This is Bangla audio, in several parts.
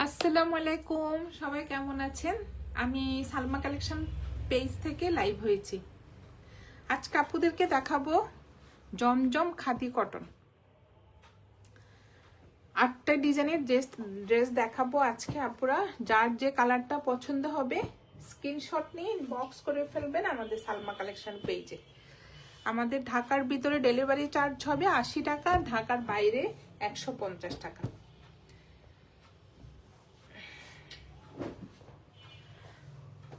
আসসালামু আলাইকুম, সবাই কেমন আছেন? আমি সালমা কালেকশন পেজ থেকে লাইভ হয়েছি। আজকে আপুদেরকে দেখাবো জমজম খাদি কটন। 8টা ডিজাইনের ড্রেস দেখাবো আজকে। আপুরা যার যে কালারটা পছন্দ হবে স্ক্রিনশট নিয়ে ইনবক্স করে ফেলবেন আমাদের সালমা কালেকশন পেজে। আমাদের ঢাকার ভিতরে ডেলিভারি চার্জ হবে 80 টাকা, ঢাকার বাইরে 150 টাকা।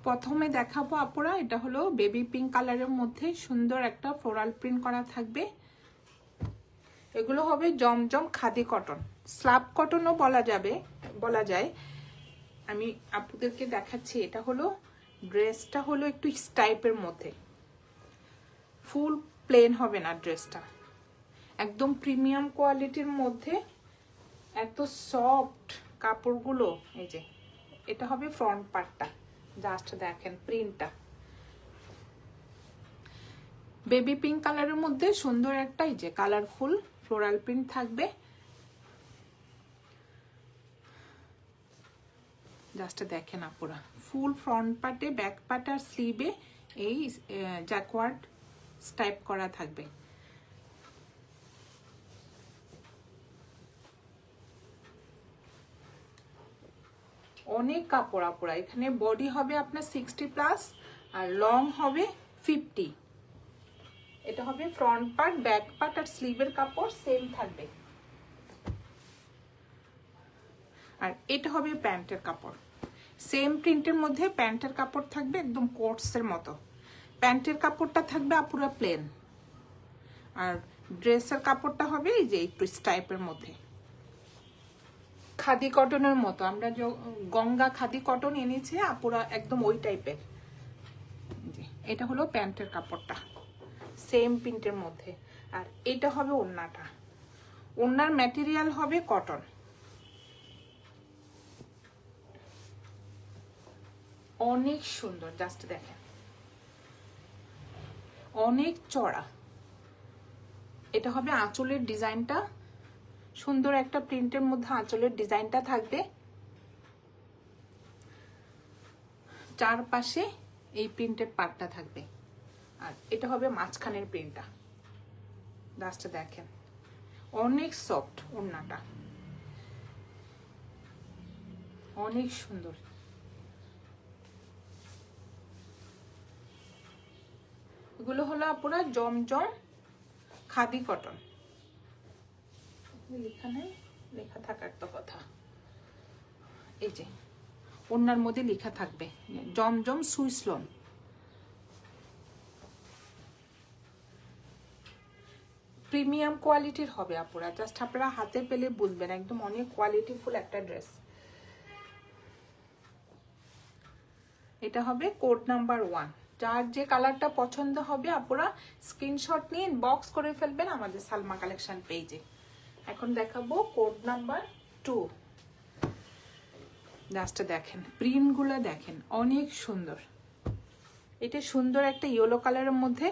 প্রথমে দেখাবো আপুরা, এটা হলো বেবি পিঙ্ক কালারের মধ্যে সুন্দর একটা ফ্লোরাল প্রিন্ট করা থাকবে। এগুলো হবে জমজম খাদি কটন, স্ল্যাব কটনও বলা যায়। আমি আপুদেরকে দেখাচ্ছি। এটা হলো ড্রেসটা হলো একটু স্টাইপের মধ্যে, ফুল প্লেন হবে না ড্রেসটা, একদম প্রিমিয়াম কোয়ালিটির মধ্যে, এত সফট কাপড়গুলো। এই যে এটা হবে ফ্রন্ট পার্টটা, জাস্ট দেখেন প্রিন্টটা বেবি পিঙ্ক কালারের মধ্যে সুন্দর একটা এই যে কালারফুল ফ্লোরাল প্রিন্ট থাকবে। জাস্ট দেখেন আপুরা, ফুল ফ্রন্ট পার্টে, ব্যাক পার্ট আর স্লিভে এই জ্যাকওয়ার্ড স্টাইপ করা থাকবে। অনেক কাপড় আপুরা, এখানে বডি হবে আপনার 60+ আর লং হবে 50। এটা হবে ফ্রন্ট পার্ট, ব্যাক পার্ট আর স্লিভের কাপড় সেম থাকবে। আর এটা হবে প্যান্টের কাপড়, সেম প্রিন্টের মধ্যে প্যান্টের কাপড় থাকবে একদম কোটসের মতো। প্যান্টের কাপড়টা থাকবে আপুরা প্লেন, আর ড্রেসের কাপড়টা হবে এই যে একটু স্টাইপের মধ্যে, খাদি কটনের মতো। আমরা যে গঙ্গা খাদি কটন এনেছি আপুরা, একদম ওই টাইপের। এটা হলো প্যান্টের কাপড়টা, সেম প্রিন্টের মধ্যে। আর এটা হবে ওড়নাটা, ওড়নার ম্যাটেরিয়াল হবে কটন। অনেক সুন্দর, জাস্ট দেখেন, অনেক চড়া। এটা হবে আঁচলের ডিজাইনটা, সুন্দর একটা প্রিন্টের মধ্যে আঁচলের ডিজাইনটা থাকবে। চারপাশে এই প্রিন্টের পার্টটা থাকবে। আর এটা হবে মাঝখানের প্রিন্টটা, জাস্ট দেখেন, অনেক সফট ওড়নাটা, অনেক সুন্দর। এগুলো হলো আপুরা জমজম খাদি কটন। এখানে লেখা থাকার তো কথা, এই যে ওড়নার মধ্যে লেখা থাকবে জমজম সুইস লোন। প্রিমিয়াম কোয়ালিটির হবে আপুরা, জাস্ট আপনারা হাতে পেলে বুঝবেন, একদম অনেক কোয়ালিটিফুল একটা ড্রেস। এটা হবে কোড নাম্বার 1। যার যে কালারটা পছন্দ হবে আপুরা স্ক্রিনশট নিয়ে ইনবক্স করে ফেলবেন আমাদের সালমা কালেকশন পেজে। এখন দেখাবো কোড নাম্বার 2। জাস্ট দেখেন প্রিন্টগুলো, দেখেন অনেক সুন্দর। এটা সুন্দর একটা ইয়েলো কালারের মধ্যে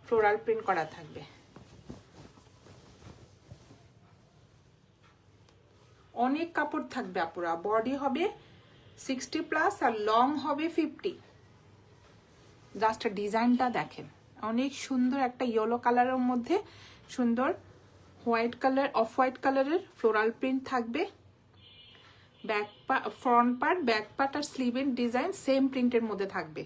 ফ্লোরাল প্রিন্ট করা থাকবে। অনেক কাপড় থাকবে আপুরা, বডি হবে 60+ আর লং হবে 50। জাস্ট ডিজাইনটা দেখেন, অনেক সুন্দর একটা ইয়েলো কালারের মধ্যে সুন্দর হোয়াইট কালার, অফ হোয়াইট কালারের ফ্লোরাল প্রিন্ট থাকবে। Back front part, back part আর স্লিভের ডিজাইন সেম প্রিন্টের মধ্যে থাকবে।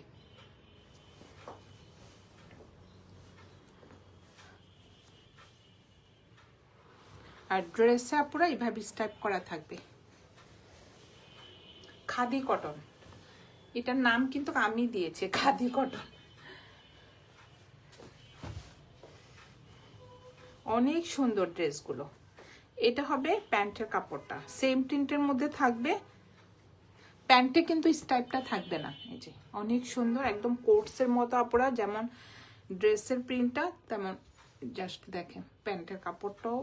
আর ড্রেসে পুরো এইভাবে স্টাইপ করা থাকবে। খাদি কটন, এটার নাম কিন্তু আমি দিয়েছি, খাদি কটন। অনেক সুন্দর ড্রেসগুলো। এটা হবে প্যান্টের কাপড়টা, সেম প্রিন্টের মধ্যে থাকবে। প্যান্টে কিন্তু স্টাইপটা থাকবে না। এই যে অনেক সুন্দর, একদম কোটসের মতো আপুরা, যেমন ড্রেসের প্রিন্টটা তেমন জাস্ট দেখেন প্যান্টের কাপড়টাও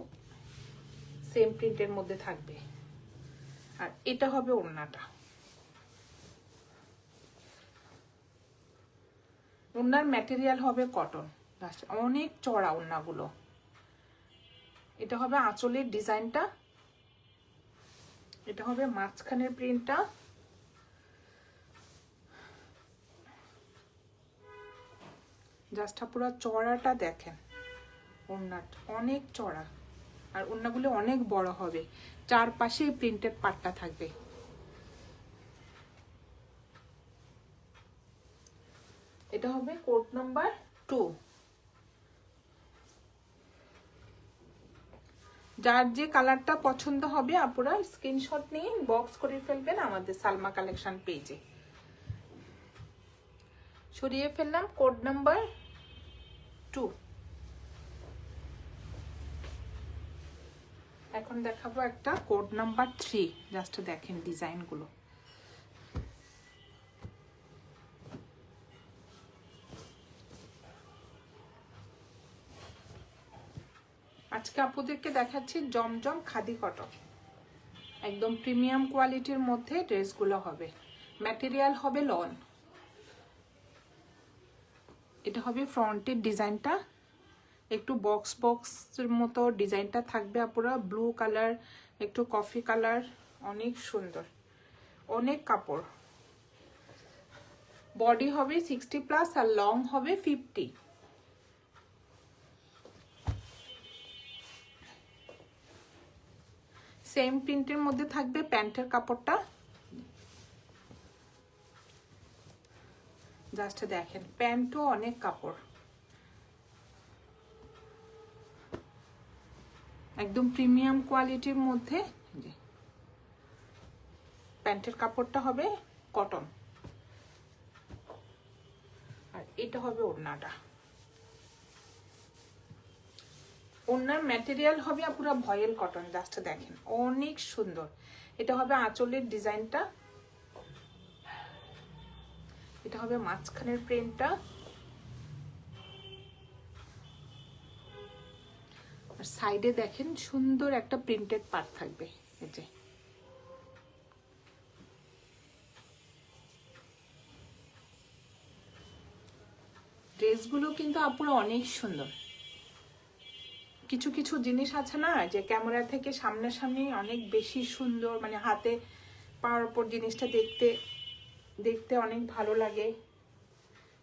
সেম প্রিন্টের মধ্যে থাকবে। আর এটা হবে ওড়নাটা, ওড়নার ম্যাটেরিয়াল হবে কটন, অনেক চড়া ওড়নাগুলো। এটা হবে আঁচলের ডিজাইনটা, এটা হবে মাঝখানের প্রিন্টটা। জাস্ট পুরো চড়াটা দেখেন, ওড়নাটা অনেক চড়া আর ওড়নাগুলো অনেক বড় হবে, চারপাশে প্রিন্টেড পাটটা থাকবে। এটা হবে কোড নাম্বার 2। যার যে কালারটা পছন্দ হবে আপনারা স্ক্রিনশট নিয়ে বক্স করে ফেলবেন আমাদের সালমা কালেকশন পেজে। সরিয়ে ফেললাম কোড নাম্বার 2। এখন দেখাবো একটা কোড নাম্বার 3। জাস্ট দেখেন ডিজাইনগুলো। আজকে আপনাদেরকে দেখাচ্ছি জমজম খাদি কটন, একদম প্রিমিয়াম কোয়ালিটির মধ্যে ড্রেসগুলো হবে। ম্যাটেরিয়াল হবে লন। এটা হবে ফ্রন্টের ডিজাইনটা, একটু বক্স বক্সের মতো ডিজাইনটা থাকবে। আপনারা ব্লু কালার, একটু কফি কালার, অনেক সুন্দর, অনেক কাপড়। বডি হবে 60+ আর লং হবে 50। সেম প্রিন্টের মধ্যে থাকবে প্যান্টের কাপড়টা। জাস্ট দেখেন প্যান্টও অনেক কাপড়, একদম প্রিমিয়াম কোয়ালিটির মধ্যে। প্যান্টের কাপড়টা হবে কটন আর এটা হবে ওড়নাটা। ওড়নার ম্যাটেরিয়াল হবে পুরো ভয়েল কটন। জাস্ট দেখেন অনেক সুন্দর। এটা হবে আঁচলের ডিজাইনটা, এটা হবে মাঝখানের প্রিন্টটা, আর সাইডে দেখেন সুন্দর একটা প্রিন্টেড পার্ট থাকবে। এই যে ড্রেসগুলো কিন্তু আপুরা অনেক সুন্দর। কিছু কিছু জিনিস আছে না যে ক্যামেরা থেকে সামনাসামনি অনেক বেশি সুন্দর, মানে হাতে পাওয়ার উপর জিনিসটা দেখতে দেখতে অনেক ভালো লাগে,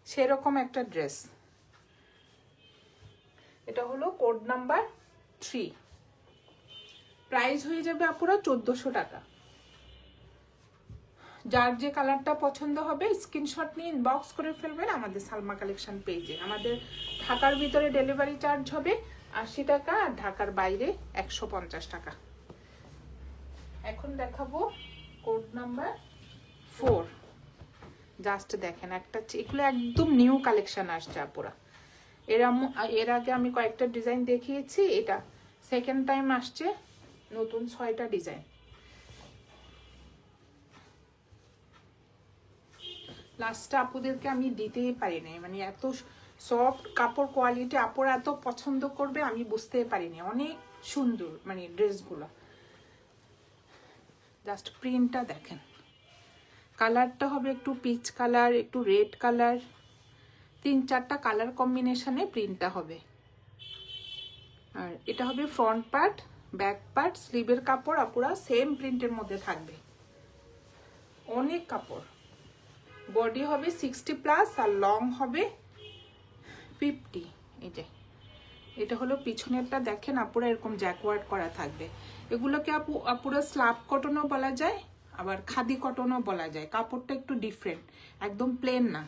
সেরকম একটা ড্রেস। এটা হলো কোড নাম্বার 3। প্রাইস হয়ে যাবে আপুরা 1400 টাকা। যার যে কালারটা পছন্দ হবে স্ক্রিনশট নিয়ে ইনবক্স করে ফেলবেন আমাদের সালমা কালেকশন পেজে। আমাদের ঢাকার ভিতরে ডেলিভারি চার্জ হবে 80 টাকা আর ঢাকার বাইরে 150 টাকা। এখন দেখাবো কোড নাম্বার 4। জাস্ট দেখেন একটা, এগুলো একদম নিউ কালেকশন আসছে আপুরা। এর আগে আমি কয়েকটা ডিজাইন দেখিয়েছি, এটা সেকেন্ড টাইম আসছে নতুন 6টা ডিজাইন। লাস্টটা আপুদেরকে আমি দিতেই পারিনি, মানে এত সফট কাপড় কোয়ালিটি আপুরা এত পছন্দ করবে আমি বুঝতেই পারিনি। অনেক সুন্দর মানে ড্রেসগুলো। জাস্ট প্রিন্টটা দেখেন, কালারটা হবে একটু পিচ কালার, একটু রেড কালার, 3-4টা কালার কম্বিনেশনে প্রিন্টটা হবে। আর এটা হবে ফ্রন্ট পার্ট, ব্যাক পার্ট, স্লিভের কাপড় আপুরা সেম প্রিন্টের মধ্যে থাকবে, অনেক কাপড়। বডি হবে 60+ আর লং হবে 50। এই যে এটা হলো পিছনেরটা দেখেন আপুরা, এরকম জ্যাকওয়ার্ড করা থাকবে। এগুলোকে আপুরা স্ল্যাব কটনও বলা যায়, আবার খাদি কটনও বলা যায়। কাপড়টা একটু ডিফারেন্ট, একদম প্লেন না।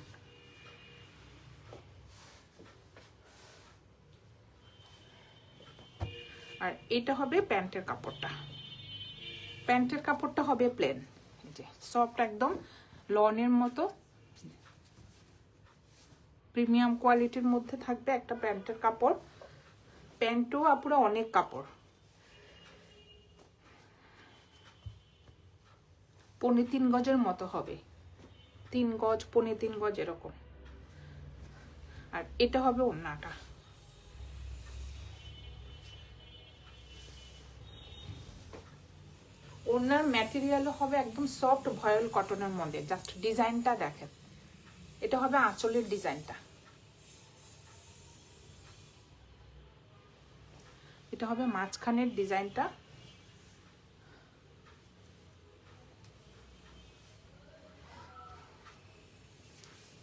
আর এটা হবে প্যান্টের কাপড়টা। প্যান্টের কাপড়টা হবে প্লেন, এই যে সফট একদম লনের মতো প্রিমিয়াম কোয়ালিটির মধ্যে থাকবে একটা প্যান্টের কাপড়। প্যান্টও আপুরা অনেক কাপড়, 3.25 গজের মতো হবে, 3 গজ 3.25 গজ এরকম। আর এটা হবে ওড়নাটা। ওড়নার ম্যাটেরিয়ালও হবে একদম সফট ভয়েল কটনের মধ্যে। জাস্ট ডিজাইনটা দেখেন, এটা হবে আঁচলের ডিজাইনটা, এটা হবে মাঝখানের ডিজাইনটা।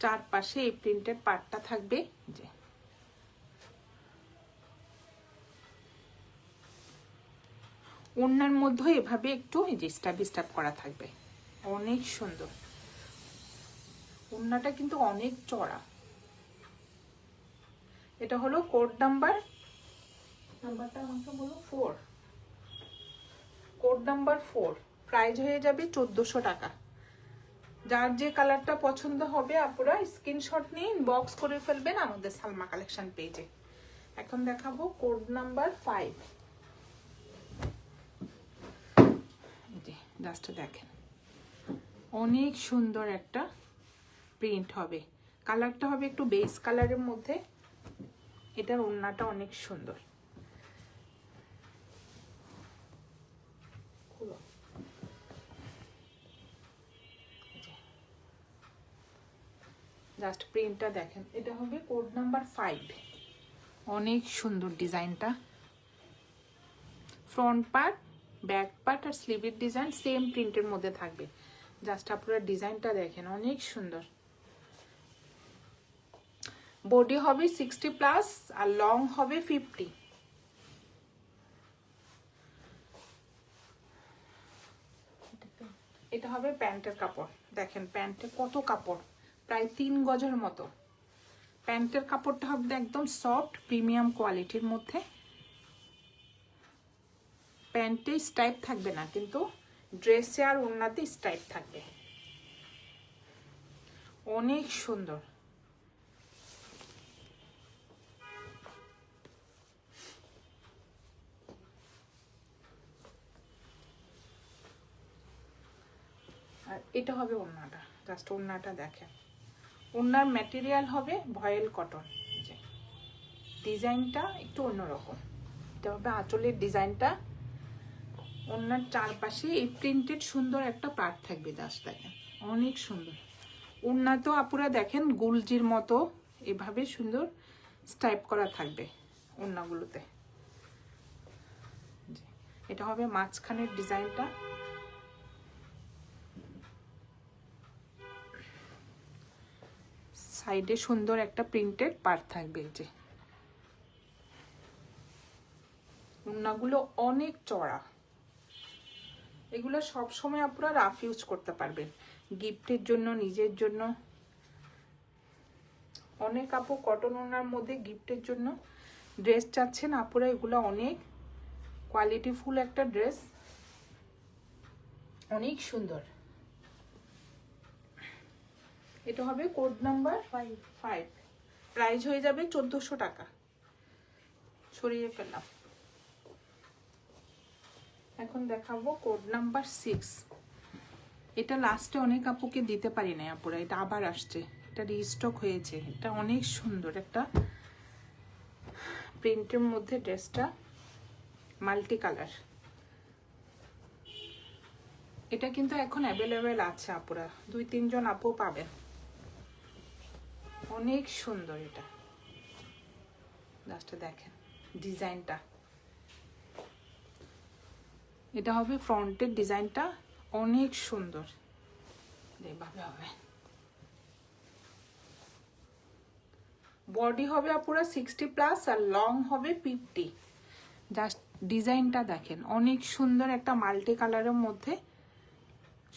চারপাশে এই প্রিন্টেড পার্টটা থাকবে। যে ওড়নার মধ্যে এভাবে একটু এই যে স্টাব স্টাব করা থাকবে, অনেক সুন্দর। ওড়নাটা কিন্তু অনেক চড়া। এটা হলো কোড নাম্বারটা আমাকে বলো 4, কোড নাম্বার 4। প্রাইস হয়ে যাবে 1400 টাকা। যার যে কালারটা পছন্দ হবে আপনারা স্ক্রিনশট নিয়ে ইনবক্স করে ফেলবেন আমাদের সালমা কালেকশন পেজে। এখন দেখাবো কোড নাম্বার 5। জাস্ট দেখেন, অনেক সুন্দর একটা প্রিন্ট হবে। কালারটা হবে একটু বেস কালারের মধ্যে। এটার ওড়নাটা অনেক সুন্দর। জাস্ট প্রিন্টটা দেখেন, এটা হবে কোড নাম্বার 5। অনেক সুন্দর ডিজাইনটা। ফ্রন্ট পার্ট, ব্যাক পার্ট আর স্লিভের ডিজাইন সেম প্রিন্টের মধ্যে থাকবে। জাস্ট আপনারা ডিজাইনটা দেখেন, অনেক সুন্দর। বডি হবে 60+ আর লং হবে 50। এটা হবে প্যান্টের কাপড়। দেখেন প্যান্টে কত কাপড়, প্রায় 3 গজের মতো। প্যান্টের কাপড়টা হবে একদম সফট প্রিমিয়াম কোয়ালিটির মধ্যে। প্যান্টে স্টাইপ থাকবে না, কিন্তু ড্রেসে আর ওড়নাতে স্টাইপ থাকবে। অনেক সুন্দর। আর এটা হবে ওড়নাটা। জাস্ট ওড়নাটা দেখেন, ওড়নার ম্যাটেরিয়াল হবে ভয়েল কটন। যে ডিজাইনটা একটু অন্যরকম। এটা হবে আঁচলের ডিজাইনটা। ওড়নার চারপাশে এই প্রিন্টেড সুন্দর একটা পার্ট থাকবে। জাস্ট দেখেন, অনেক সুন্দর। ওড়না তো আপুরা দেখেন গুলজির মতো এভাবে সুন্দর স্টাইপ করা থাকবে ওড়নাগুলোতে। এটা হবে মাঝখানের ডিজাইনটা। সাইডে সুন্দর একটা প্রিন্টেড পার্ট থাকবে। যে ওড়নাগুলো অনেক চড়া। এগুলো সব সময় আপনারা রাফ ইউজ করতে পারবেন, গিফটের জন্য, নিজের জন্য। অনেক আপু কটন ওড়নার মধ্যে গিফটের জন্য ড্রেস চাচ্ছেন আপুরা। এগুলো অনেক কোয়ালিটিফুল একটা ড্রেস, অনেক সুন্দর। এটা হবে কোড নাম্বার 5। প্রাইস হয়ে যাবে 1400 টাকা। সরিয়ে ফেললাম। এখন দেখাবো কোড নাম্বার 6। এটা লাস্টে অনেক আপুকে দিতে পারি না আপুরা, এটা আবার আসছে, এটা রিস্টক হয়েছে। এটা অনেক সুন্দর একটা প্রিন্টের মধ্যে ড্রেসটা, মাল্টি কালার। এটা কিন্তু এখন অ্যাভেলেবেল আছে আপুরা, 2-3 জন আপু পাবেন। অনেক সুন্দর এটা। জাস্ট দেখেন ডিজাইনটা। এটা হবে ফ্রন্টের ডিজাইনটা, অনেক সুন্দর। এইভাবে হবে। বডি হবে আপুরা 60+ আর লং হবে 50। জাস্ট ডিজাইনটা দেখেন, অনেক সুন্দর একটা মাল্টি কালারের মধ্যে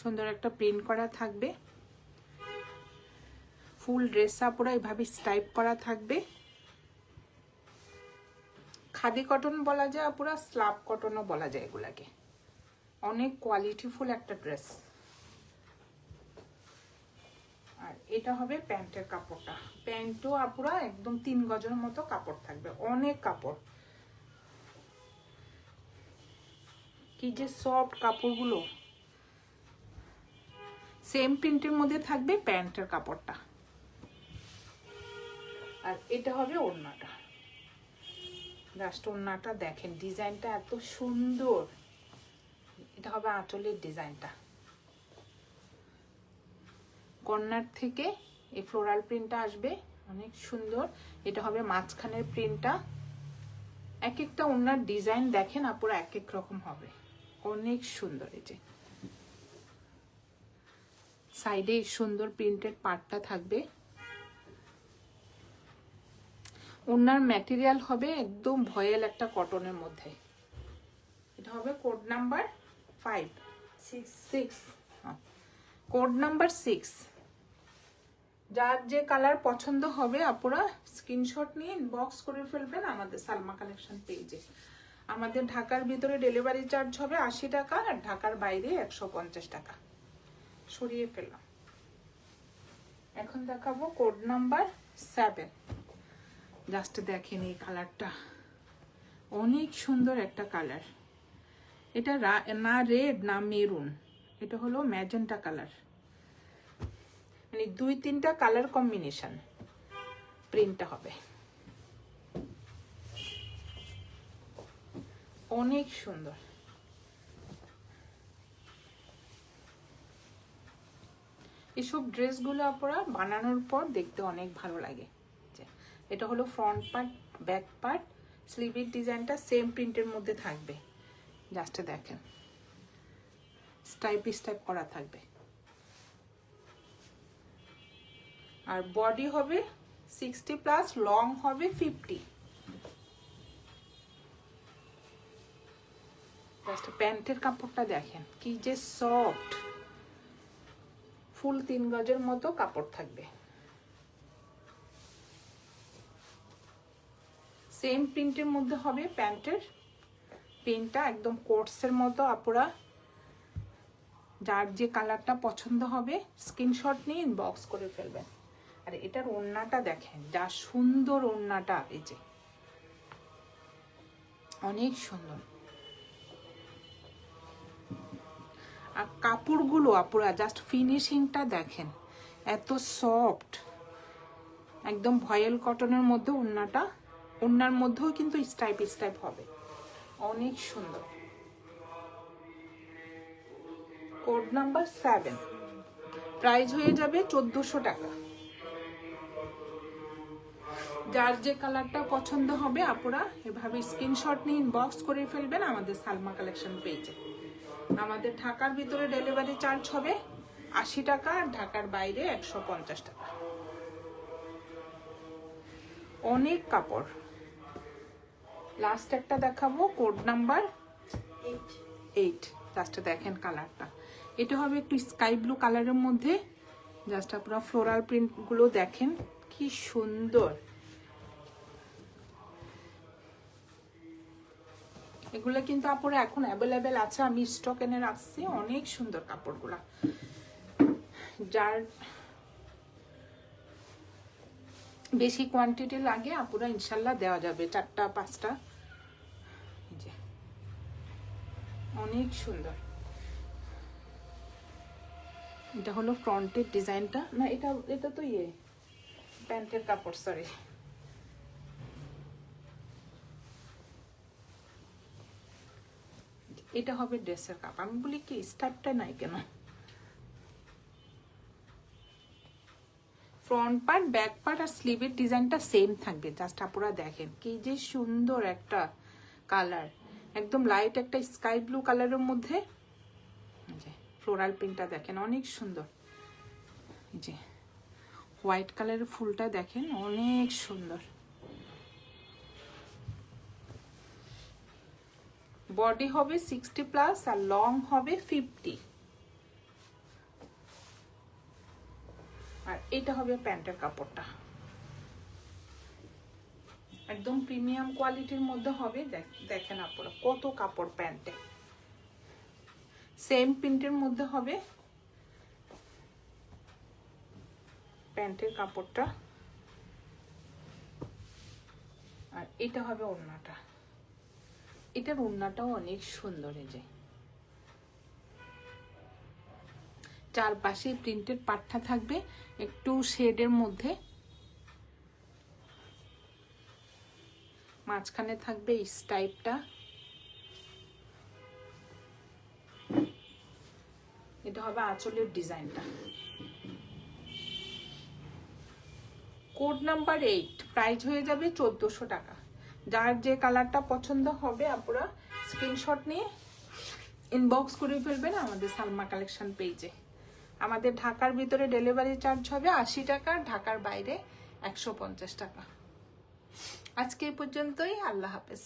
সুন্দর একটা প্রিন্ট করা থাকবে। ফুল ড্রেস আপুরা এভাবে স্টাইপ করা থাকবে। খাদি কটন বলা যায় আপুরা, স্লাব কটনও বলা যায় এগুলাকে। অনেক কোয়ালিটিফুল একটা ড্রেস। আর এটা হবে প্যান্টের কাপড়টা। প্যান্টও আপুরা একদম 3 গজের মতো কাপড় থাকবে, অনেক কাপড়। কি যে সফট কাপড়গুলো। সেম প্রিন্টের মধ্যে থাকবে প্যান্টের কাপড়টা। আর এটা হবে ওড়নাটা। জাস্ট ওড়নাটা দেখেন, ডিজাইনটা এত সুন্দর। এটা হবে আঁচলের ডিজাইনটা। কর্নার থেকে এই ফ্লোরাল প্রিন্টটা আসবে, অনেক সুন্দর। এটা হবে মাঝখানের প্রিন্টটা। এক একটা ওড়নার ডিজাইন দেখেন আপুরা এক এক রকম হবে, অনেক সুন্দর। এই যে সাইডে সুন্দর প্রিন্টেড পার্টটা থাকবে। ওনার ম্যাটেরিয়াল হবে একদম ভয়েল একটা কটনের মধ্যে। এটা হবে কোড নাম্বার 5 6 কোড নাম্বার 6। যার যে কালার পছন্দ হবে আপুরা স্ক্রিনশট নিয়ে ইনবক্স করে ফেলবেন আমাদের সালমা কালেকশন পেজে। আমাদের ঢাকার ভিতরে ডেলিভারি চার্জ হবে 80 টাকা, আর ঢাকার বাইরে 150 টাকা। সরিয়ে ফেললাম। এখন দেখাবো কোড নাম্বার 7। জাস্ট দেখেন এই কালারটা, অনেক সুন্দর একটা কালার। এটা না রেড না মেরুন, এটা হলো ম্যাজেন্টা কালার, মানে 2-3টা কালার কম্বিনেশন প্রিন্টটা হবে। অনেক সুন্দর। এসব ড্রেসগুলো আপনারা বানানোর পর দেখতে অনেক ভালো লাগে। এটা হলো ফ্রন্ট পার্ট, ব্যাক পার্ট, স্লিভের ডিজাইনটা সেম প্রিন্টের মধ্যে থাকবে। জাস্ট দেখেন স্টাইপ স্টাইপ করা থাকবে। আর বডি হবে 60+, লং হবে 50। জাস্ট প্যান্টের কাপড়টা দেখেন কি যে সফট, ফুল 3 গজের মতো কাপড় থাকবে। সেম প্রিন্টের মধ্যে হবে প্যান্টের প্রিন্টটা, একদম কোটসের মতো। আপুরা যার যে কালারটা পছন্দ হবে স্ক্রিনশট নিয়ে ইনবক্স করে ফেলবেন। আর এটার ওড়নাটা দেখেন, যা সুন্দর ওড়নাটা, এই যে অনেক সুন্দর। আর কাপড়গুলো আপুরা জাস্ট ফিনিশিংটা দেখেন, এত সফট, একদম ভয়েল কটনের মধ্যে ওড়নাটা। ওড়নার মধ্যেও কিন্তু স্টাইপ স্টাইপ হবে, অনেক সুন্দর। কোড নাম্বার 7, প্রাইস হয়ে যাবে 1400 টাকা। যার যে কালারটা পছন্দ হবে আপুরা এভাবে স্ক্রিনশট নিয়ে ইনবক্স করে ফেলবেন আমাদের সালমা কালেকশন পেজে। আমাদের ঢাকার ভিতরে ডেলিভারি চার্জ হবে 80 টাকা, আর ঢাকার বাইরে 150 টাকা। অনেক কাপড়। লাস্ট একটা দেখাবো কোড নাম্বার 8। জাস্ট দেখেন কালারটা, এটা হবে একটু স্কাই ব্লু কালারের মধ্যে। জাস্ট আপনারা ফ্লোরাল প্রিন্টগুলো দেখেন কি সুন্দর। এগুলো কিন্তু আপুরা এখন অ্যাভেলেবেল আছে, আমি স্টক এনে রাখছি। অনেক সুন্দর কাপড়গুলা। যার বেশি কোয়ান্টিটি লাগে আপুরা ইনশাল্লাহ দেওয়া যাবে, 4টা-5টা। অনেক সুন্দর। এটা হলো ফ্রন্টের ডিজাইনটা, না এটা তো প্যান্টের কাপড়, সরি। এটা হবে ড্রেসের কাপড়। আমি বলি কি স্টাইপটা নাই কেন। ফ্রন্ট পার্ট, ব্যাক পার্ট আর স্লিভের ডিজাইনটা সেম থাকবে। জাস্ট আপনারা দেখেন কি যে সুন্দর একটা কালার, একদম লাইট একটা স্কাই ব্লু কালারের মধ্যে। ফ্লোরাল প্রিন্টটা দেখেন অনেক সুন্দর। যে হোয়াইট কালারের ফুলটা দেখেন অনেক সুন্দর। বডি হবে 60+, আর লং হবে 50। আর এটা হবে প্যান্টের কাপড়টা, একদম প্রিমিয়াম কোয়ালিটির মধ্যে হবে। দেখেন আপনারা কত কাপড় প্যান্টে, সেম প্রিন্টের মধ্যে হবে প্যান্টের কাপড়টা। আর এটা হবে ওড়নাটা, এটার ওড়নাটাও অনেক সুন্দর। এই যে চারপাশে প্রিন্টেড পাট্টা থাকবে একটু শেডের মধ্যে, মাঝখানে থাকবে স্টাইপটা। এটা হবে আঁচলের ডিজাইনটা। কোড নাম্বার 8, প্রাইস হয়ে যাবে 1400 টাকা। যার যে কালারটা পছন্দ হবে আপনারা স্ক্রিনশট নিয়ে ইনবক্স করে ফেলবেন আমাদের সালমা কালেকশন পেজে। আমাদের ঢাকার ভিতরে ডেলিভারি চার্জ হবে 80 টাকা, ঢাকার বাইরে 150 টাকা। আজকে এই পর্যন্তই, আল্লাহ হাফেজ।